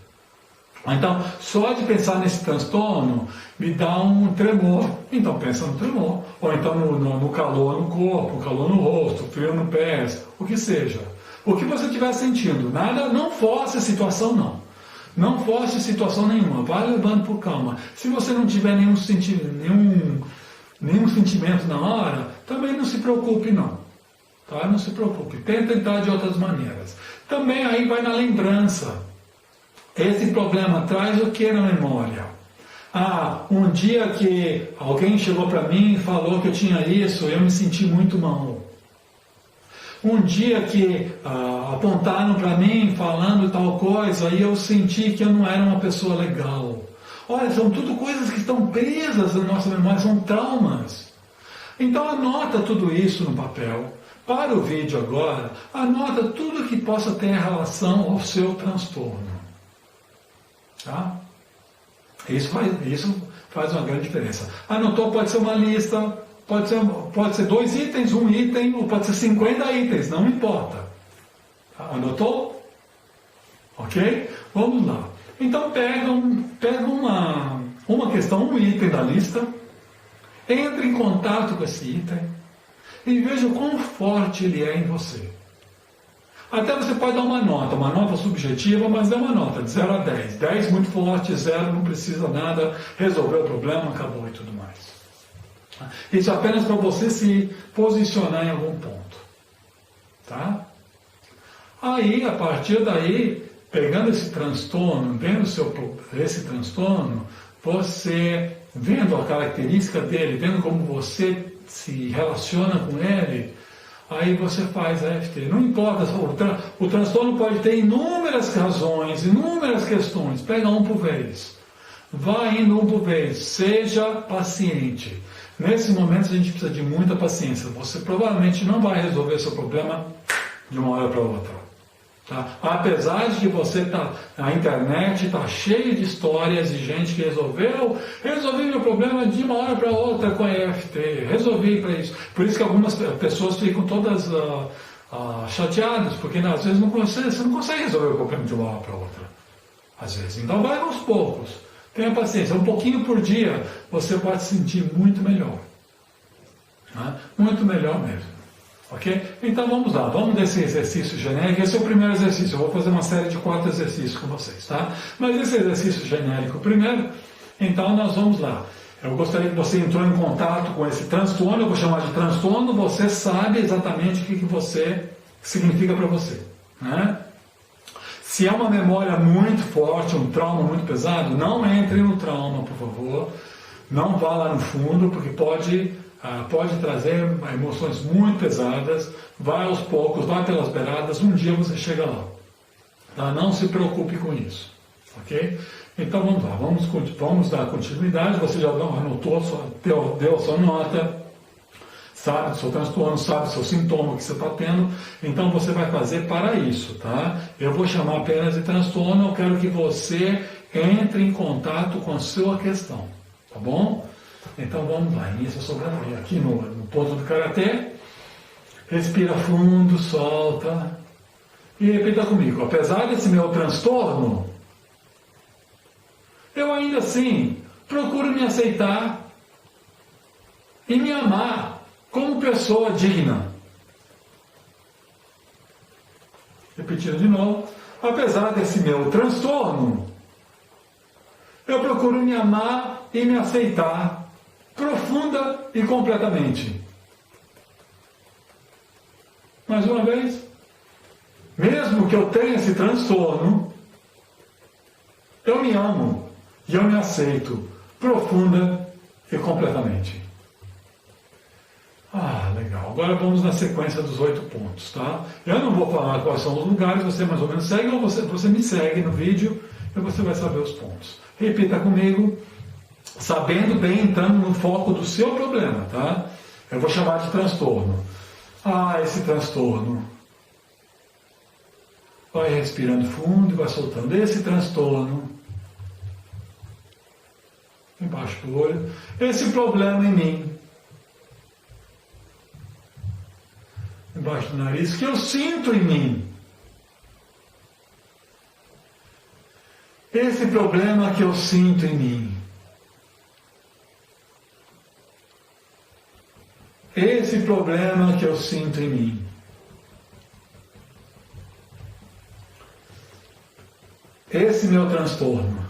Então, só de pensar nesse transtorno me dá um tremor. Então pensa no tremor. Ou então no calor no corpo, calor no rosto, frio no pés, o que seja. O que você estiver sentindo. Nada, não force a situação, não. Não force situação nenhuma. Vai levando por calma. Se você não tiver nenhum sentimento na hora, também não se preocupe, não. Tá? Não se preocupe. Tenta entrar de outras maneiras. Também aí vai na lembrança. Esse problema traz o que na memória? Um dia que alguém chegou para mim e falou que eu tinha isso, eu me senti muito mal. Um dia que apontaram para mim falando tal coisa e eu senti que eu não era uma pessoa legal. Olha, são tudo coisas que estão presas na nossa memória, são traumas. Então anota tudo isso no papel. Para o vídeo agora, anota tudo que possa ter relação ao seu transtorno. Tá? Isso faz uma grande diferença. Anotou, pode ser uma lista, pode ser 2 itens, 1 item, ou pode ser 50 itens, não importa. Anotou? Ok? Vamos lá. Então pega uma questão, um item da lista, entre em contato com esse item e veja o quão forte ele é em você. Até você pode dar uma nota subjetiva, mas é uma nota de 0 a 10. 10 muito forte, 0 não precisa nada, resolveu o problema, acabou e tudo mais. Isso é apenas para você se posicionar em algum ponto. Tá? Aí, a partir daí, pegando esse transtorno, vendo esse transtorno, você, vendo a característica dele, vendo como você se relaciona com ele, aí você faz a EFT. Não importa, o transtorno pode ter inúmeras razões, inúmeras questões. Pega um por vez. Vai indo um por vez. Seja paciente. Nesse momento a gente precisa de muita paciência. Você provavelmente não vai resolver seu problema de uma hora para outra. Tá? Apesar de que a internet está cheia de histórias de gente que resolvi meu problema de uma hora para outra com a EFT, resolvi para isso. Por isso que algumas pessoas ficam todas chateadas, porque às vezes você não consegue resolver o problema de uma hora para outra. Às vezes. Então vai aos poucos, tenha paciência, um pouquinho por dia você pode se sentir muito melhor. Tá? Muito melhor mesmo. Ok? Então vamos lá, vamos desse exercício genérico. Esse é o primeiro exercício, eu vou fazer uma série de 4 exercícios com vocês, tá? Mas esse exercício genérico primeiro, então nós vamos lá. Eu gostaria que você entrou em contato com esse transtorno, eu vou chamar de transtorno, você sabe exatamente o que você significa para você, né? Se é uma memória muito forte, um trauma muito pesado, não entre no trauma, por favor. Não vá lá no fundo, porque pode trazer emoções muito pesadas. Vai aos poucos, vai pelas beiradas, um dia você chega lá. Tá? Não se preocupe com isso. Ok? Então vamos lá, vamos dar continuidade. Você já anotou, deu a sua nota, sabe do seu transtorno, sabe do seu sintoma que você está tendo. Então você vai fazer para isso. Tá? Eu vou chamar apenas de transtorno, eu quero que você entre em contato com a sua questão. Tá bom? Então vamos lá, inicia a sobrancelha. Aqui no ponto do karatê, respira fundo, solta e repita comigo. Apesar desse meu transtorno, eu ainda assim procuro me aceitar e me amar como pessoa digna. Repetindo de novo. Apesar desse meu transtorno, eu procuro me amar e me aceitar profunda e completamente. Mais uma vez, mesmo que eu tenha esse transtorno, eu me amo e eu me aceito profunda e completamente. Legal. Agora vamos na sequência dos 8 pontos, tá? Eu não vou falar quais são os lugares, você mais ou menos segue, ou você me segue no vídeo e você vai saber os pontos. Repita comigo, sabendo bem, entrando no foco do seu problema, tá? Eu vou chamar de transtorno. Esse transtorno. Vai respirando fundo e vai soltando esse transtorno embaixo do olho, esse problema em mim, embaixo do nariz, que eu sinto em mim. Esse problema que eu sinto em mim. Esse problema que eu sinto em mim. Esse meu transtorno.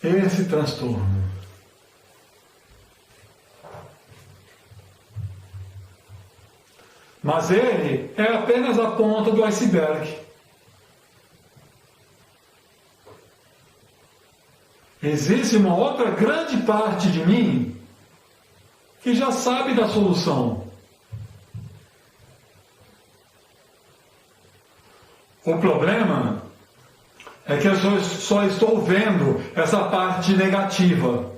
Esse transtorno. Mas ele é apenas a ponta do iceberg. Existe uma outra grande parte de mim que já sabe da solução. O problema é que eu só estou vendo essa parte negativa.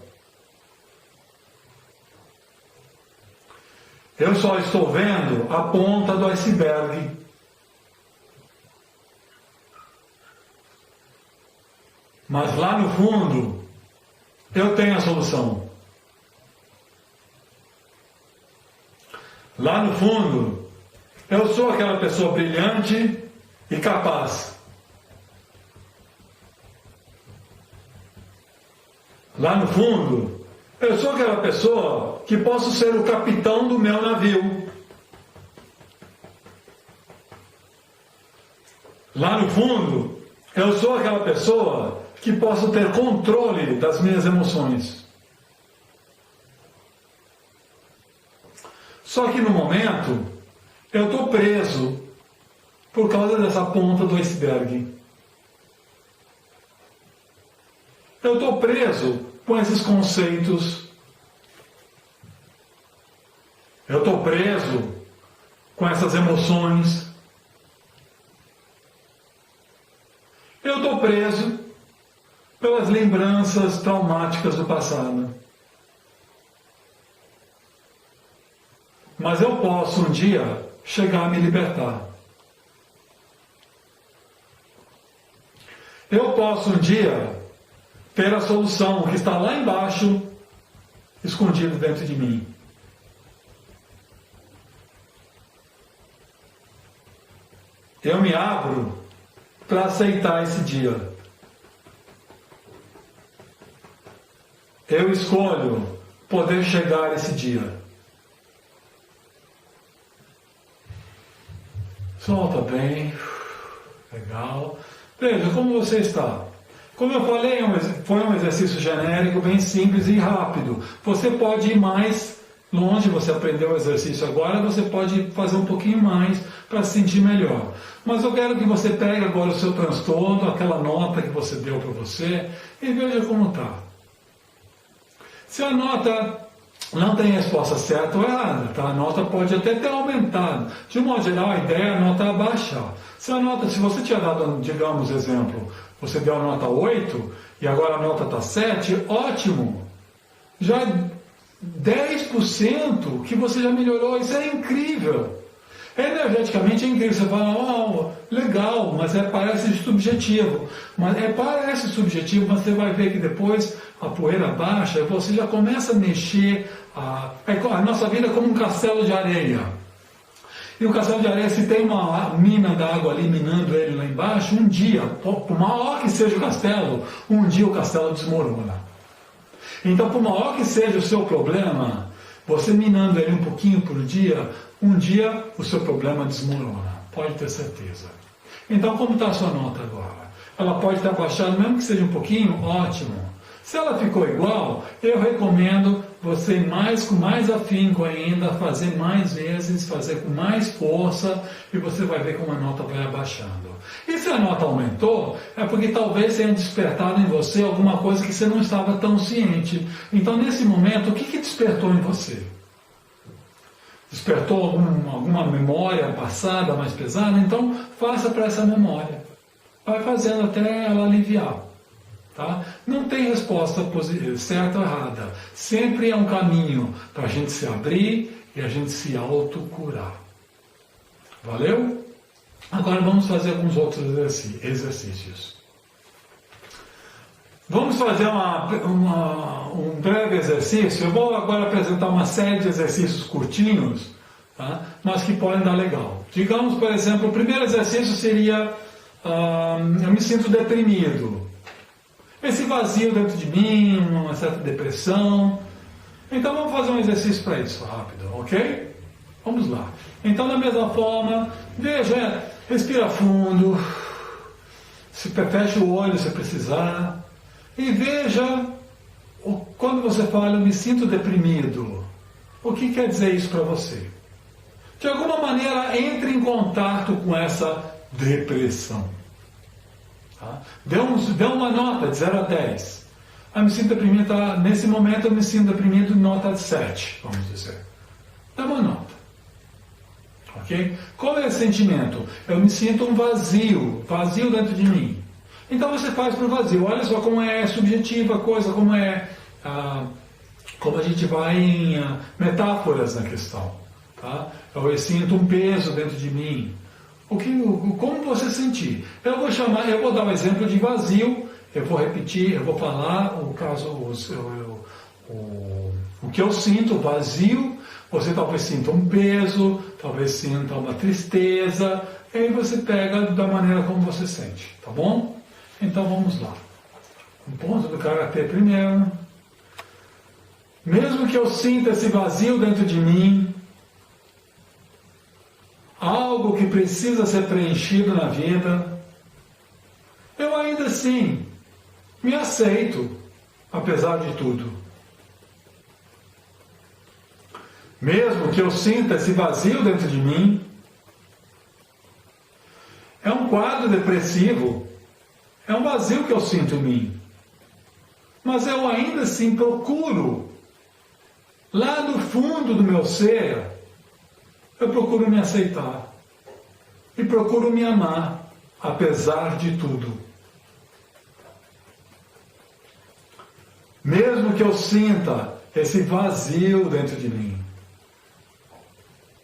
Eu só estou vendo a ponta do iceberg. Mas lá no fundo, eu tenho a solução. Lá no fundo, eu sou aquela pessoa brilhante e capaz. Lá no fundo, eu sou aquela pessoa que posso ser o capitão do meu navio. Lá no fundo, eu sou aquela pessoa que posso ter controle das minhas emoções. Só que no momento, eu estou preso por causa dessa ponta do iceberg. Eu estou preso com esses conceitos. Eu estou preso com essas emoções. Eu estou preso pelas lembranças traumáticas do passado. Mas eu posso um dia chegar a me libertar. Eu posso um dia ter a solução que está lá embaixo, escondido dentro de mim. Eu me abro para aceitar esse dia. Eu escolho poder chegar a esse dia. Solta bem. Legal. Veja como você está. Como eu falei, foi um exercício genérico, bem simples e rápido. Você pode ir mais longe, você aprendeu o exercício agora, você pode fazer um pouquinho mais para se sentir melhor. Mas eu quero que você pegue agora o seu transtorno, aquela nota que você deu para você, e veja como está. Se a nota não tem resposta certa ou errada, tá? A nota pode até ter aumentado. De um modo geral, a ideia é a nota abaixar. Se você tinha dado, digamos, exemplo, você deu a nota 8 e agora a nota está 7, ótimo. Já 10% que você já melhorou, isso é incrível. Energeticamente é incrível, você fala, oh, legal, mas parece subjetivo. Mas parece subjetivo, mas você vai ver que depois a poeira baixa e você já começa a mexer. A nossa vida é como um castelo de areia. E o castelo de areia, se tem uma mina d'água ali minando ele lá embaixo, um dia, por maior que seja o castelo, um dia o castelo desmorona. Então, por maior que seja o seu problema, você minando ele um pouquinho por dia, um dia o seu problema desmorona. Pode ter certeza. Então, como está a sua nota agora? Ela pode estar baixada, mesmo que seja um pouquinho, ótimo. Se ela ficou igual, eu recomendo você com mais afinco ainda, fazer mais vezes, fazer com mais força, e você vai ver como a nota vai abaixando. E se a nota aumentou, é porque talvez tenha despertado em você alguma coisa que você não estava tão ciente. Então, nesse momento, o que despertou em você? Despertou alguma memória passada mais pesada? Então, faça para essa memória. Vai fazendo até ela aliviar. Tá? Não tem resposta certa ou errada. Sempre é um caminho para a gente se abrir e a gente se autocurar. Valeu? Agora vamos fazer alguns outros exercícios. Vamos fazer um breve exercício. Eu vou agora apresentar uma série de exercícios curtinhos, tá? Mas que podem dar legal. Digamos, por exemplo, o primeiro exercício seria: eu me sinto deprimido. Esse vazio dentro de mim, uma certa depressão. Então vamos fazer um exercício para isso, rápido, ok? Vamos lá. Então, da mesma forma, veja, respira fundo, fecha o olho se precisar, e veja, quando você fala, eu me sinto deprimido, o que quer dizer isso para você? De alguma maneira, entre em contato com essa depressão. Tá? Dê uma nota de 0 a 10. Me sinto deprimido, nesse momento eu me sinto deprimido, nota de 7, vamos dizer. Dá uma nota. Okay? Qual é esse sentimento? Eu me sinto um vazio dentro de mim. Então você faz para o vazio. Olha só como é subjetiva a coisa, como a gente vai em metáforas na questão. Tá? Eu sinto um peso dentro de mim. Como você sentir? Eu vou dar um exemplo de vazio. Eu vou repetir, eu vou falar o que eu sinto, vazio. Você talvez sinta um peso, talvez sinta uma tristeza, e aí você pega da maneira como você sente, tá bom? Então vamos lá. Um ponto do karatê primeiro. Mesmo que eu sinta esse vazio dentro de mim, algo que precisa ser preenchido na vida, eu ainda assim me aceito, apesar de tudo. Mesmo que eu sinta esse vazio dentro de mim, é um quadro depressivo, é um vazio que eu sinto em mim. Mas eu ainda assim procuro, lá no fundo do meu ser, eu procuro me aceitar. E procuro me amar, apesar de tudo. Mesmo que eu sinta esse vazio dentro de mim,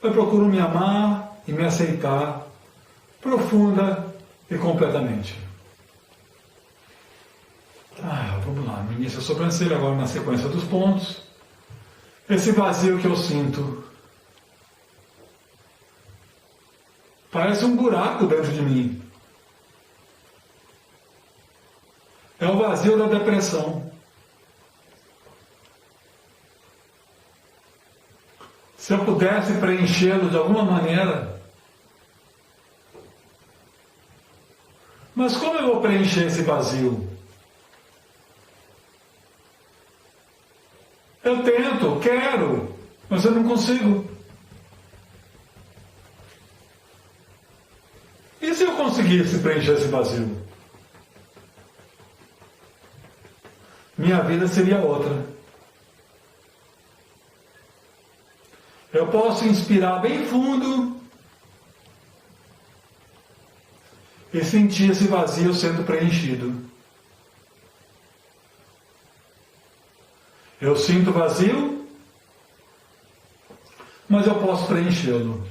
eu procuro me amar e me aceitar profunda e completamente. Vamos lá, no início a sobrancelha, agora na sequência dos pontos. Esse vazio que eu sinto parece um buraco dentro de mim. É o vazio da depressão. Se eu pudesse preenchê-lo de alguma maneira, mas como eu vou preencher esse vazio? Eu tento, quero, mas eu não consigo. E se eu conseguisse preencher esse vazio? Minha vida seria outra. Eu posso inspirar bem fundo e sentir esse vazio sendo preenchido. Eu sinto vazio, mas eu posso preenchê-lo.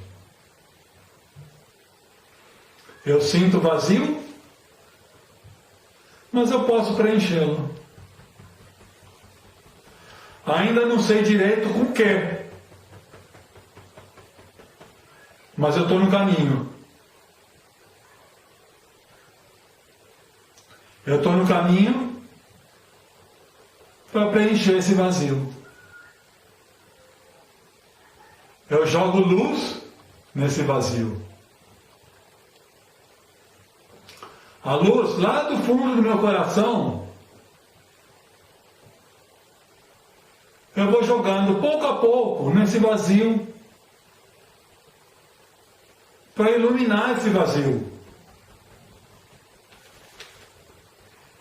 Eu sinto vazio, mas eu posso preenchê-lo. Ainda não sei direito com o quê, mas eu estou no caminho. Eu estou no caminho para preencher esse vazio. Eu jogo luz nesse vazio. A luz lá do fundo do meu coração, eu vou jogando pouco a pouco nesse vazio para iluminar esse vazio.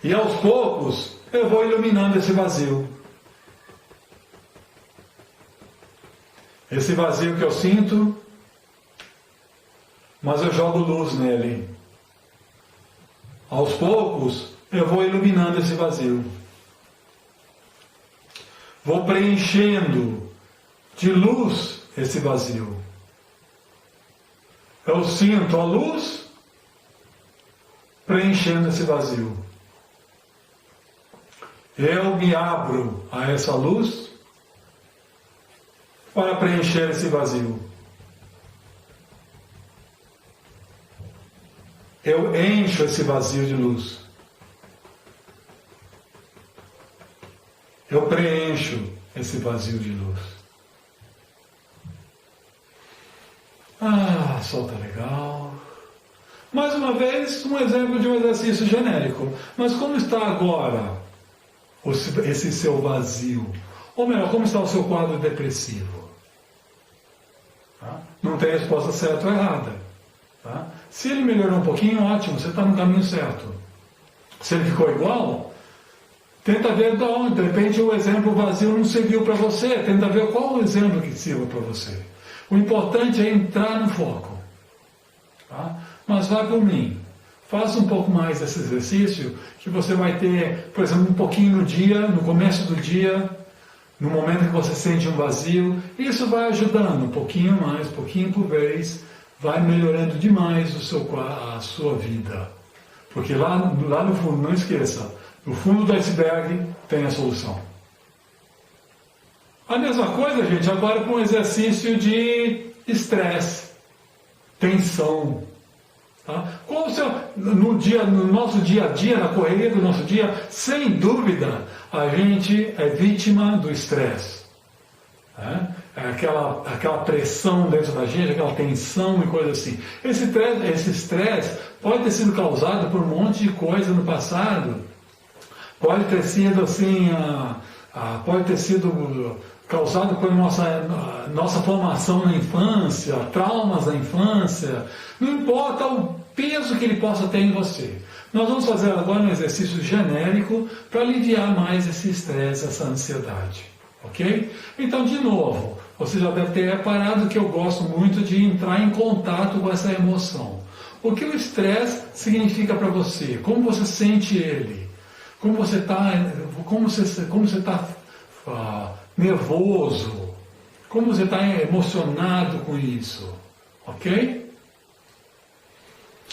E aos poucos eu vou iluminando esse vazio. Esse vazio que eu sinto, mas eu jogo luz nele. Aos poucos eu vou iluminando esse vazio. Vou preenchendo de luz esse vazio. Eu sinto a luz preenchendo esse vazio. Eu me abro a essa luz para preencher esse vazio. Eu encho esse vazio de luz. Eu preencho esse vazio de luz. Ah, sol tá legal. Mais uma vez, um exemplo de um exercício genérico. Mas como está agora esse seu vazio? Ou melhor, como está o seu quadro depressivo? Tá? Não tem resposta certa ou errada. Tá? Se ele melhorou um pouquinho, ótimo, você está no caminho certo. Se ele ficou igual, tenta ver de onde. De repente o exemplo vazio não serviu para você. Tenta ver qual o exemplo que sirva para você. O importante é entrar no foco. Tá? Mas vá por mim. Faça um pouco mais desse exercício, que você vai ter, por exemplo, um pouquinho no dia, no começo do dia, no momento que você sente um vazio. Isso vai ajudando, um pouquinho mais, um pouquinho por vez, vai melhorando demais a sua vida. Porque lá no fundo, não esqueça, no fundo do iceberg tem a solução. A mesma coisa, gente, agora com o exercício de estresse, tensão. Tá? Qual o seu, no nosso dia a dia, na correria do nosso dia, sem dúvida, a gente é vítima do estresse. Né? É aquela pressão dentro da gente, aquela tensão e coisa assim. Esse estresse pode ter sido causado por um monte de coisa no passado. Pode ter sido assim, pode ter sido causado por nossa formação na infância, traumas na infância. Não importa o peso que ele possa ter em você. Nós vamos fazer agora um exercício genérico para aliviar mais esse estresse, essa ansiedade. Ok? Então, de novo, você já deve ter reparado que eu gosto muito de entrar em contato com essa emoção. O que o estresse significa para você? Como você sente ele? Como você está nervoso? Como você está emocionado com isso? Ok?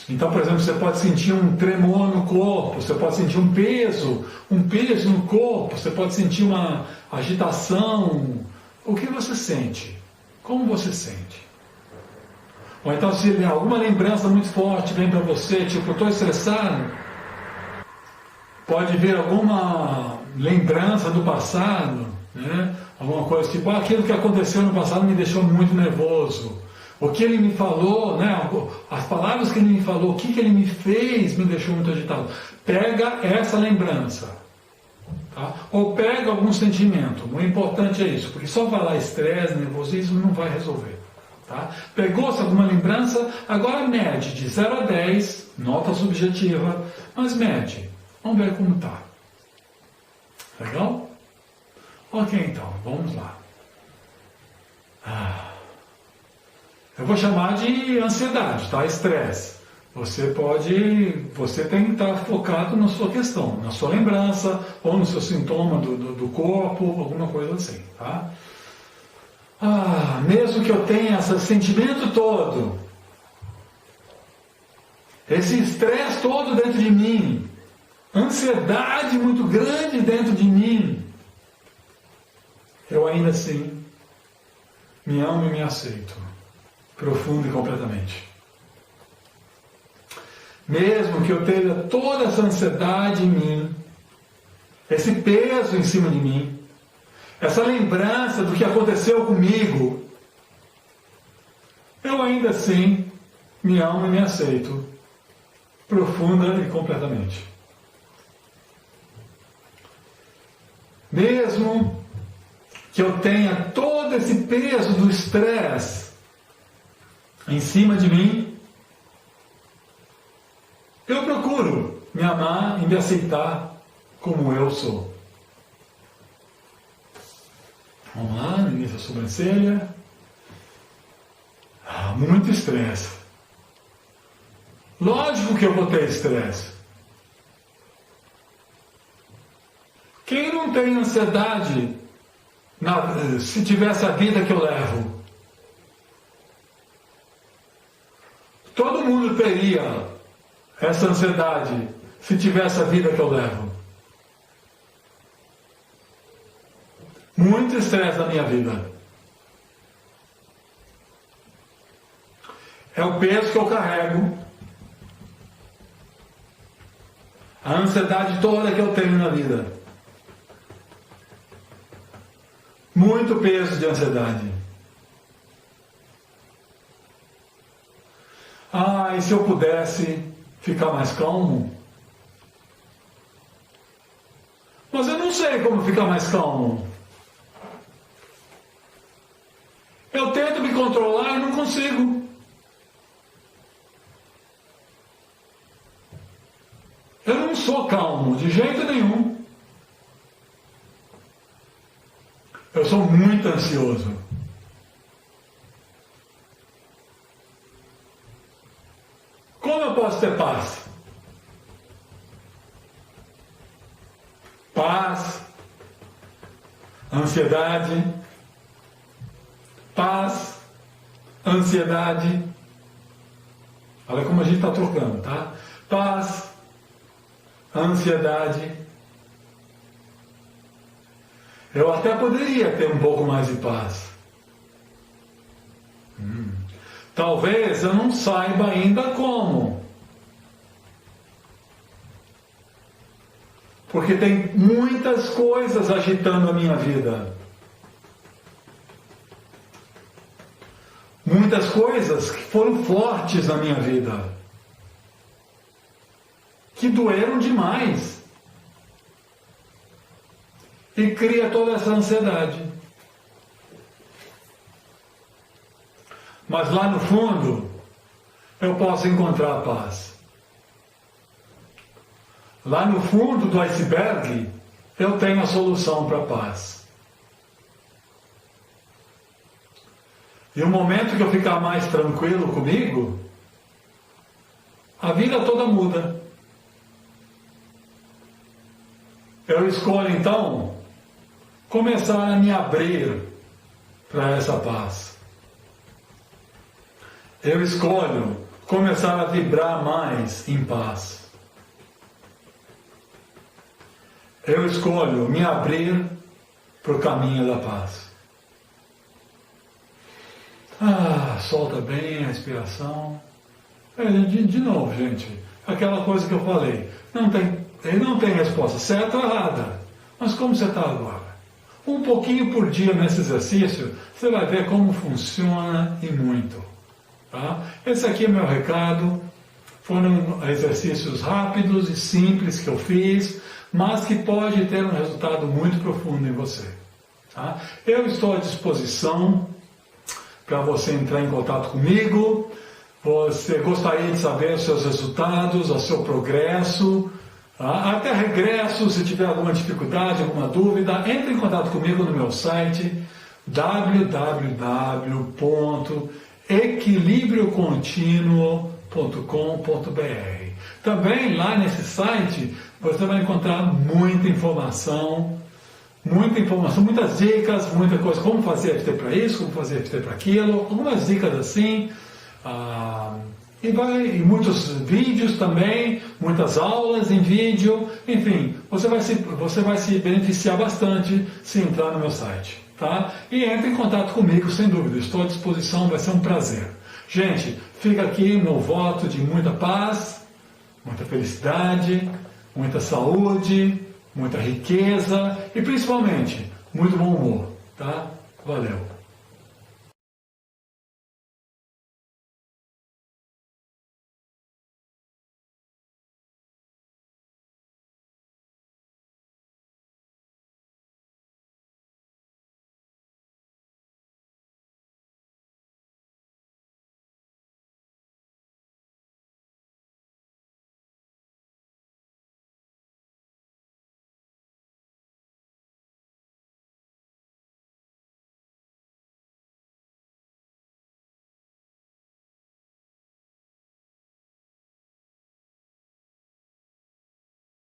Então, por exemplo, você pode sentir um tremor no corpo, você pode sentir um peso no corpo, você pode sentir uma agitação. O que você sente? Como você sente? Ou então, se alguma lembrança muito forte vem para você, tipo, eu estou estressado, pode vir alguma lembrança do passado, né? Alguma coisa tipo, aquilo que aconteceu no passado me deixou muito nervoso. O que ele me falou, né? As palavras que ele me falou, o que ele me fez me deixou muito agitado. Pega essa lembrança. Tá? Ou pega algum sentimento. O importante é isso, porque só falar estresse, nervosismo não vai resolver. Tá? Pegou-se alguma lembrança, agora mede de 0 a 10, nota subjetiva, mas mede. Vamos ver como está. Legal? Ok, então, vamos lá. Eu vou chamar de ansiedade, tá? Estresse. Você tem que estar focado na sua questão, na sua lembrança, ou no seu sintoma do corpo, alguma coisa assim, tá? Mesmo que eu tenha esse sentimento todo, esse estresse todo dentro de mim, ansiedade muito grande dentro de mim, eu ainda assim me amo e me aceito, profundo e completamente. Mesmo que eu tenha toda essa ansiedade em mim, esse peso em cima de mim, essa lembrança do que aconteceu comigo, eu ainda assim me amo e me aceito, profunda e completamente. Mesmo que eu tenha todo esse peso do estresse em cima de mim, eu procuro me amar e me aceitar como eu sou. Vamos lá, no início da sobrancelha. Muito estresse. Lógico que eu vou ter estresse. Quem não tem ansiedade se tivesse a vida que eu levo? Todo mundo teria essa ansiedade se tivesse a vida que eu levo. Muito estresse na minha vida. É o peso que eu carrego. A ansiedade toda que eu tenho na vida. Muito peso de ansiedade. Ah, e se eu pudesse ficar mais calmo? Mas eu não sei como ficar mais calmo. Eu tento me controlar e não consigo. Eu não sou calmo, de jeito nenhum. Eu sou muito ansioso. Como eu posso ter paz? Paz, ansiedade, paz, ansiedade. Olha como a gente está trocando, tá? Paz, ansiedade. Eu até poderia ter um pouco mais de paz. Talvez eu não saiba ainda como. Porque tem muitas coisas agitando a minha vida. Muitas coisas que foram fortes na minha vida. Que doeram demais. E cria toda essa ansiedade. Mas lá no fundo, eu posso encontrar a paz. Lá no fundo do iceberg, eu tenho a solução para a paz. E o momento que eu ficar mais tranquilo comigo, a vida toda muda. Eu escolho então começar a me abrir para essa paz. Eu escolho começar a vibrar mais em paz. Eu escolho me abrir para o caminho da paz. Solta bem a respiração. De novo, gente, aquela coisa que eu falei. Ele não tem resposta certa ou errada. Mas como você está agora? Um pouquinho por dia nesse exercício, você vai ver como funciona e muito. Tá? Esse aqui é meu recado. Foram exercícios rápidos e simples que eu fiz, mas que pode ter um resultado muito profundo em você. Tá? Eu estou à disposição para você entrar em contato comigo. Você gostaria de saber os seus resultados, o seu progresso, tá? Até regresso, se tiver alguma dificuldade, alguma dúvida, entre em contato comigo no meu site www.equilibriocontinuo.com.br. Também lá nesse site você vai encontrar muita informação, muitas dicas, muita coisa, como fazer FT para isso, como fazer FT para aquilo, algumas dicas assim, e muitos vídeos também, muitas aulas em vídeo, enfim, você vai se beneficiar bastante se entrar no meu site, tá? E entre em contato comigo, sem dúvida, estou à disposição, vai ser um prazer. Gente, fica aqui meu voto de muita paz, muita felicidade, muita saúde, muita riqueza e principalmente muito bom humor, tá? Valeu!